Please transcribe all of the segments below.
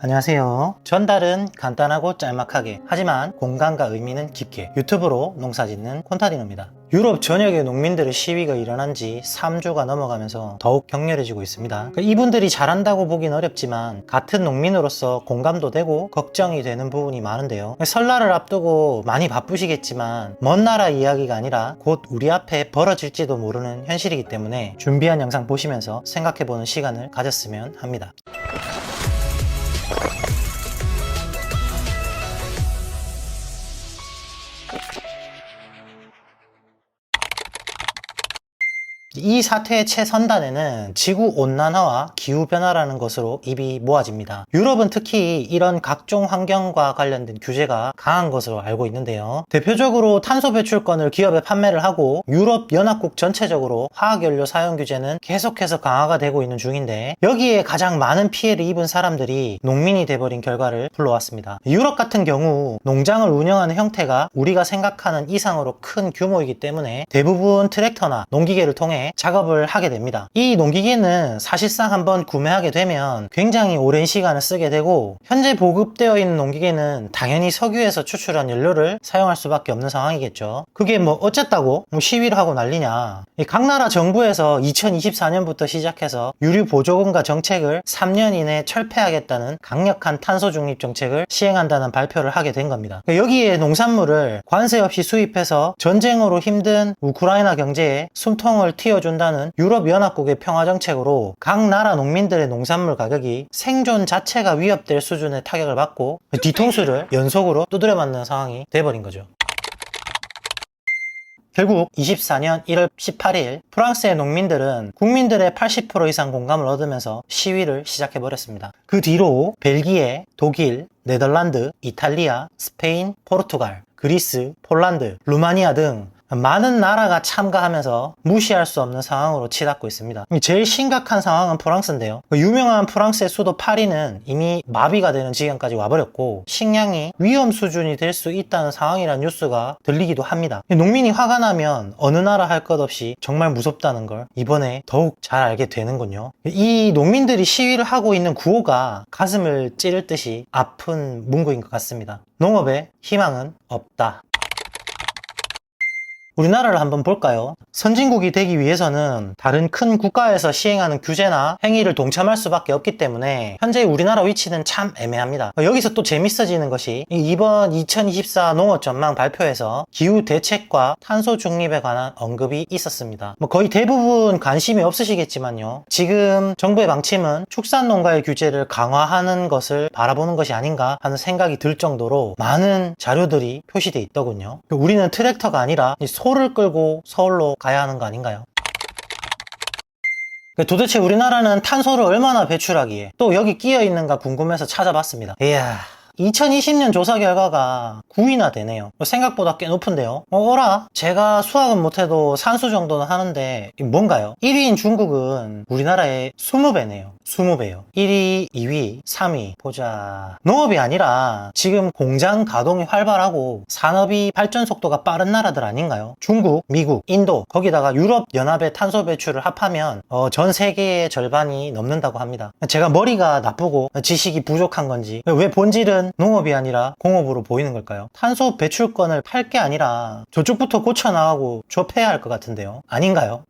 안녕하세요. 전달은 간단하고 짤막하게, 하지만 공간과 의미는 깊게 유튜브로 농사짓는 콘타디노입니다. 유럽 전역의 농민들의 시위가 일어난 지 3주가 넘어가면서 더욱 격렬해지고 있습니다. 이분들이 잘한다고 보긴 어렵지만 같은 농민으로서 공감도 되고 걱정이 되는 부분이 많은데요. 설날을 앞두고 많이 바쁘시겠지만 먼 나라 이야기가 아니라 곧 우리 앞에 벌어질지도 모르는 현실이기 때문에 준비한 영상 보시면서 생각해보는 시간을 가졌으면 합니다. 이 사태의 최선단에는 지구온난화와 기후변화라는 것으로 입이 모아집니다. 유럽은 특히 이런 각종 환경과 관련된 규제가 강한 것으로 알고 있는데요. 대표적으로 탄소 배출권을 기업에 판매를 하고 유럽연합국 전체적으로 화학연료 사용 규제는 계속해서 강화가 되고 있는 중인데, 여기에 가장 많은 피해를 입은 사람들이 농민이 돼버린 결과를 불러왔습니다. 유럽 같은 경우 농장을 운영하는 형태가 우리가 생각하는 이상으로 큰 규모이기 때문에 대부분 트랙터나 농기계를 통해 작업을 하게 됩니다. 이 농기계는 사실상 한번 구매하게 되면 굉장히 오랜 시간을 쓰게 되고, 현재 보급되어 있는 농기계는 당연히 석유에서 추출한 연료를 사용할 수밖에 없는 상황이겠죠. 그게 뭐 어쨌다고 시위를 하고 난리냐. 각 나라 정부에서 2024년부터 시작해서 유류 보조금과 정책을 3년 이내에 철폐하겠다는 강력한 탄소 중립 정책을 시행한다는 발표를 하게 된 겁니다. 여기에 농산물을 관세 없이 수입해서 전쟁으로 힘든 우크라이나 경제에 숨통을 틔워준다는 유럽연합국의 평화정책으로 각 나라 농민들의 농산물 가격이 생존 자체가 위협될 수준의 타격을 받고 뒤통수를 연속으로 두드려 맞는 상황이 돼버린 거죠. 결국 24년 1월 18일 프랑스의 농민들은 국민들의 80% 이상 공감을 얻으면서 시위를 시작해버렸습니다. 그 뒤로 벨기에, 독일, 네덜란드, 이탈리아, 스페인, 포르투갈, 그리스, 폴란드, 루마니아 등 많은 나라가 참가하면서 무시할 수 없는 상황으로 치닫고 있습니다. 제일 심각한 상황은 프랑스인데요. 유명한 프랑스의 수도 파리는 이미 마비가 되는 지경까지 와버렸고 식량이 위험 수준이 될 수 있다는 상황이라는 뉴스가 들리기도 합니다. 농민이 화가 나면 어느 나라 할 것 없이 정말 무섭다는 걸 이번에 더욱 잘 알게 되는군요. 이 농민들이 시위를 하고 있는 구호가 가슴을 찌를 듯이 아픈 문구인 것 같습니다. 농업에 희망은 없다. 우리나라를 한번 볼까요? 선진국이 되기 위해서는 다른 큰 국가에서 시행하는 규제나 행위를 동참할 수밖에 없기 때문에 현재 우리나라 위치는 참 애매합니다. 여기서 또 재밌어지는 것이 이번 2024 농어전망 발표에서 기후 대책과 탄소 중립에 관한 언급이 있었습니다. 거의 대부분 관심이 없으시겠지만요. 지금 정부의 방침은 축산농가의 규제를 강화하는 것을 바라보는 것이 아닌가 하는 생각이 들 정도로 많은 자료들이 표시되어 있더군요. 우리는 트랙터가 아니라 소를 끌고 서울로 가야 하는 거 아닌가요? 도대체 우리나라는 탄소를 얼마나 배출하기에 또 여기 끼어 있는가 궁금해서 찾아봤습니다. 이야, 2020년 조사 결과가 9위나 되네요. 생각보다 꽤 높은데요. 어라? 제가 수학은 못해도 산수 정도는 하는데 뭔가요? 1위인 중국은 우리나라의 20배네요. 20배요. 1위, 2위, 3위 보자. 농업이 아니라 지금 공장 가동이 활발하고 산업이 발전 속도가 빠른 나라들 아닌가요? 중국, 미국, 인도, 거기다가 유럽연합의 탄소 배출을 합하면 전 세계의 절반이 넘는다고 합니다. 제가 머리가 나쁘고 지식이 부족한 건지 왜 본질은 농업이 아니라 공업으로 보이는 걸까요? 탄소 배출권을 팔 게 아니라 저쪽부터 고쳐나가고 좁혀야 할 것 같은데요. 아닌가요?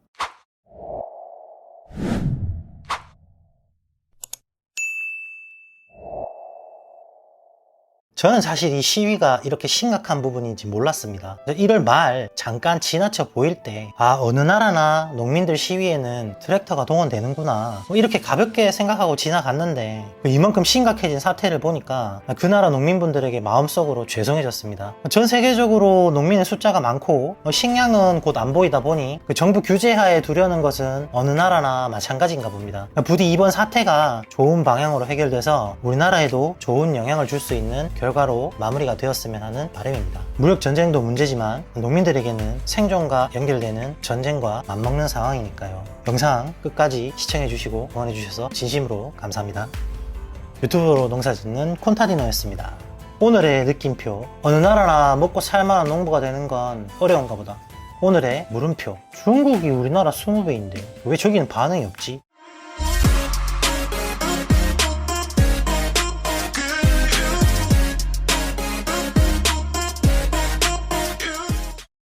저는 사실 이 시위가 이렇게 심각한 부분인지 몰랐습니다. 1월 말 잠깐 지나쳐 보일 때 어느 나라나 농민들 시위에는 트랙터가 동원되는구나 이렇게 가볍게 생각하고 지나갔는데 이만큼 심각해진 사태를 보니까 그 나라 농민분들에게 마음속으로 죄송해졌습니다. 전 세계적으로 농민의 숫자가 많고 식량은 곧 안 보이다 보니 정부 규제하에 두려는 것은 어느 나라나 마찬가지인가 봅니다. 부디 이번 사태가 좋은 방향으로 해결돼서 우리나라에도 좋은 영향을 줄 수 있는 결과로 마무리가 되었으면 하는 바람입니다. 무력 전쟁도 문제지만 농민들에게는 생존과 연결되는 전쟁과 맞먹는 상황이니까요. 영상 끝까지 시청해주시고 응원해주셔서 진심으로 감사합니다. 유튜브로 농사짓는 콘타디노였습니다. 오늘의 느낌표, 어느 나라나 먹고 살만한 농부가 되는 건 어려운가 보다. 오늘의 물음표, 중국이 우리나라 20배인데 왜 저기는 반응이 없지?